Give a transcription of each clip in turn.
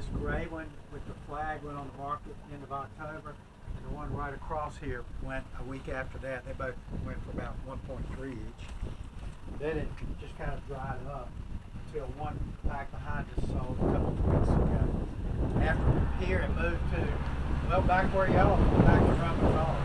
this gray one with the flag went on the market end of October, and the one right across here went a week after that. They both went for about 1.3 each. Then it just kind of dried up until one back behind us sold a couple of weeks ago. After here, it moved to, well, back where y'all are, back to Drummond Falls.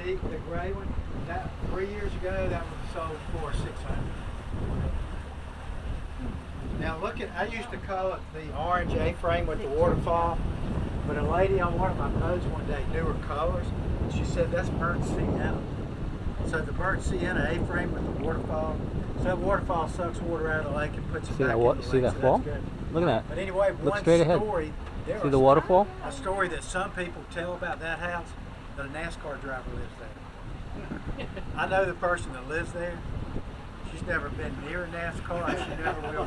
The gray one, that 3 years ago, that was sold for $600. Now look at, I used to call it the orange A-frame with the waterfall, but a lady on one of my boats one day knew her colors, and she said that's burnt sienna. So the burnt sienna A-frame with the waterfall, so that waterfall sucks water out of the lake and puts it back in the lake. See that fall? Look at that. But anyway, look one straight ahead. story. See the waterfall? A story that some people tell about that house, that a NASCAR driver lives there. I know the person that lives there. She's never been near a NASCAR, and she never will.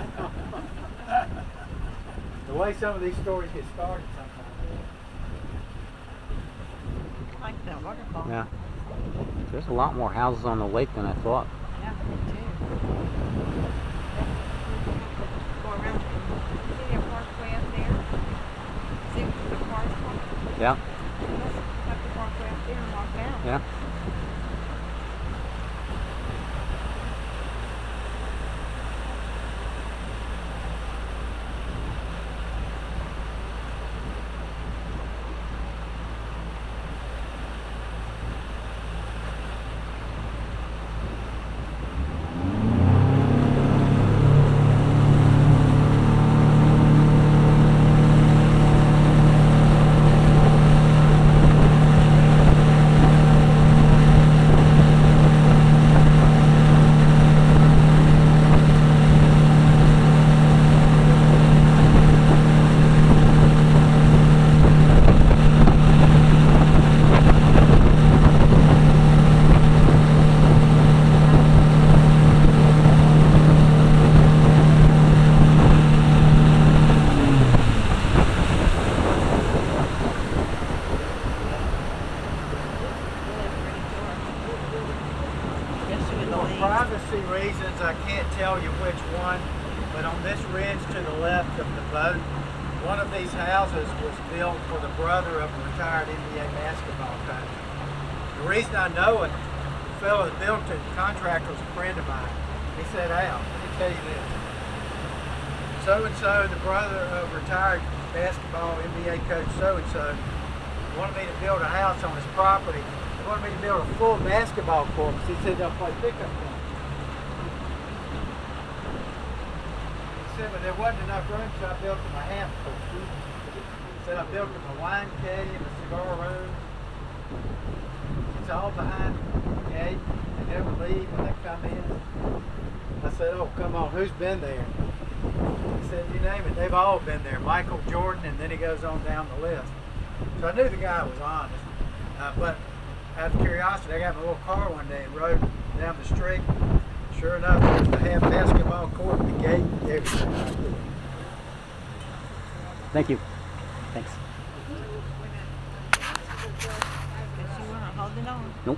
The way some of these stories get started sometimes. I like that waterfall. Yeah. There's a lot more houses on the lake than I thought. Yeah, me too. Go around. See the parkway up there? See the cars parked? Yeah. Have to park way up there and walk down. Yeah. Privacy reasons, I can't tell you which one, but on this ridge to the left of the boat, one of these houses was built for the brother of a retired NBA basketball coach. The reason I know it, the fellow that built it, the contractor, was a friend of mine. He said, Al, let me tell you this. So-and-so, the brother of retired basketball NBA coach so-and-so, wanted me to build a house on his property. He wanted me to build a full basketball court because he said they'll play pickup games. He said, but there wasn't enough room, so I built him a half court. He said I built him a wine cave, a cigar room. It's all behind the gate. They never leave when they come in. I said, oh, come on, who's been there? He said, you name it, they've all been there. Michael Jordan, and then he goes on down the list. So I knew the guy was honest. But out of curiosity, I got my little car one day and rode down the street. Sure enough, there's the half basketball court, the gate, everything. Thank you. Thanks. Guess you weren't holding on. Nope.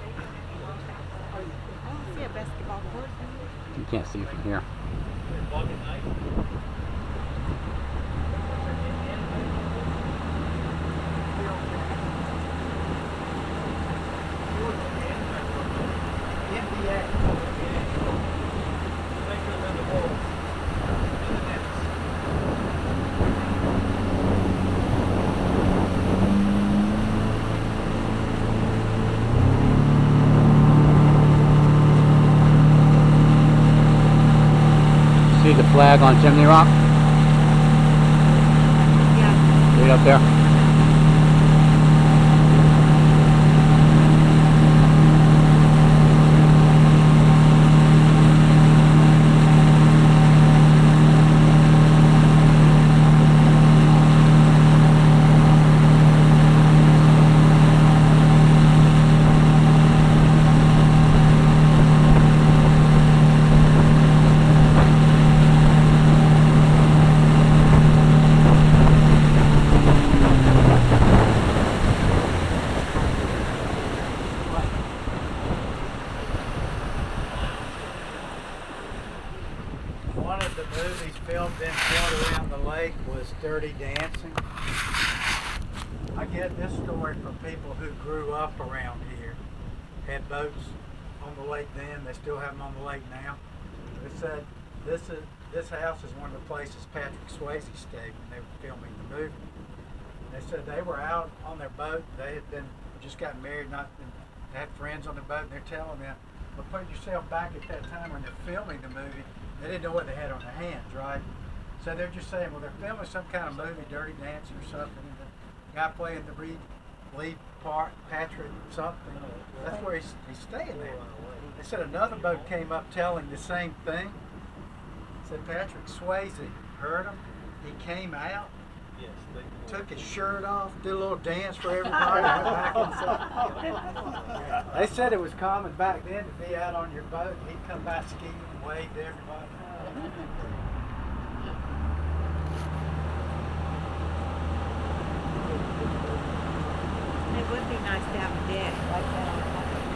I don't see a basketball court. You can't see from here. See the flag on Chimney Rock? Yeah. Right up there. the movies filmed in Florida around the lake was Dirty Dancing. I get this story from people who grew up around here, had boats on the lake then, they still have them on the lake now. They said this house is one of the places Patrick Swayze stayed when they were filming the movie. They said they were out on their boat, they had been just got married, they had friends on the boat, and they're telling them, well, put yourself back at that time when they're filming the movie, they didn't know what they had on their hands, right? So they're just saying, well, they're filming some kind of movie, Dirty Dancing or something, and the guy playing the lead part, Patrick something, that's where he's staying there. They said another boat came up telling the same thing. Said Patrick Swayze heard him, he came out, took his shirt off, did a little dance for everybody, went back inside. They said it was common back then to be out on your boat, and he'd come by skiing and wave to everybody. It would be nice to have a deck like that.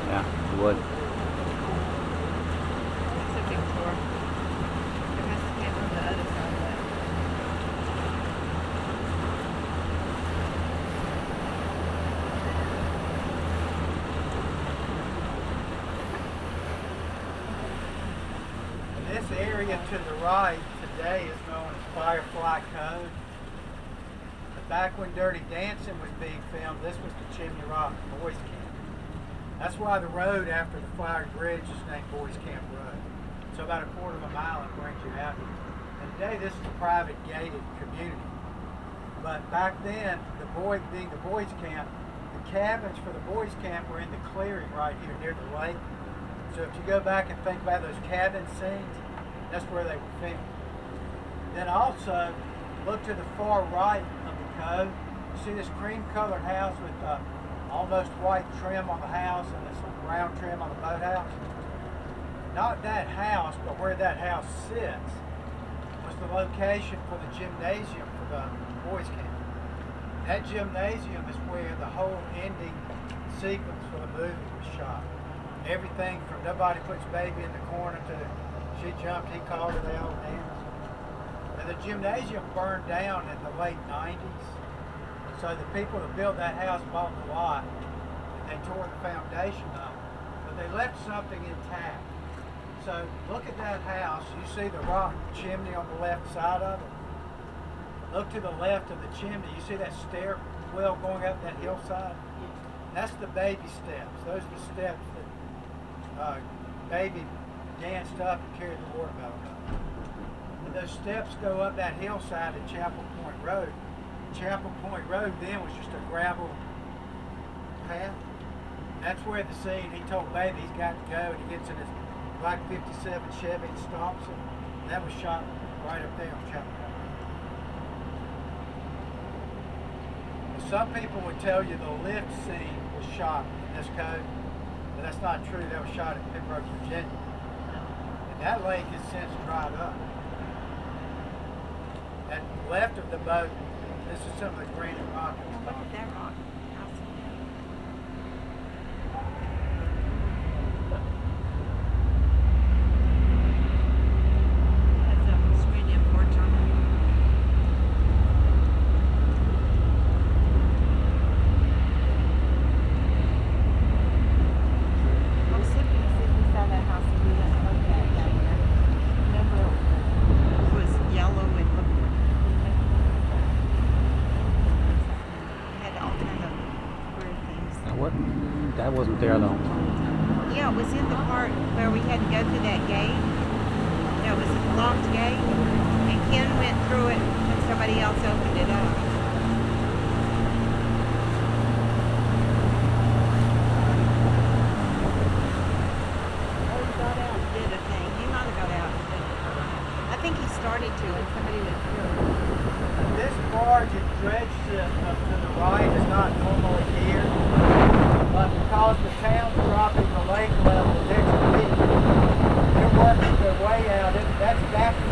Yeah, it would. That's a big floor. There has to be on the other side of that. This area to the right today is known as Firefly Cove. But back when Dirty Dancing was being filmed, this was the Chimney Rock Boys Camp. That's why the road after the Flowery Bridge is named Boys Camp Road. So about a quarter of a mile it brings you out here. And today this is a private gated community. But back then, being the boys camp, the cabins for the boys camp were in the clearing right here near the lake. So if you go back and think about those cabin scenes, that's where they were filmed. Then also, look to the far right of the cove. You see this cream-colored house with almost white trim on the house and this brown trim on the boathouse? Not that house, but where that house sits was the location for the gymnasium for the boys camp. That gymnasium is where the whole ending sequence for the movie was shot. Everything from nobody puts baby in the corner to she jumped, he called her, they all danced. And the gymnasium burned down in the late 90s. So the people that built that house bought the lot and they tore the foundation up. But they left something intact. So look at that house. You see the rock chimney on the left side of it. Look to the left of the chimney. You see that stairwell going up that hillside? That's the baby steps. Those are the steps that baby danced up and carried the watermelon up. And those steps go up that hillside at Chapel Point Road. Chapel Point Road then was just a gravel path. That's where the scene, he told baby he's got to go, and he gets in his black 57 Chevy and stops him. That was shot right up there on Chapel Point Road. Some people would tell you the lift scene was shot in this cove, but that's not true. That was shot in Pembroke, Virginia. And that lake has since dried up. At the left of the boat, this is some of the granite rock. Look at that rock. Has a swinging porch on it. I was looking to see if we saw that house and we didn't look at it down there. Remember, it was yellow and looked. It had all kind of weird things. That wasn't there though. Yeah, it was in the part where we had to go through that gate. That was a locked gate. And Ken went through it and somebody else opened it up. Did a thing. He might have got out and did it. I think he started to and somebody went through it. This barge and dredge system to the right is not normally here, but because the town's dropping the lake level next week, they're working their way out. That's back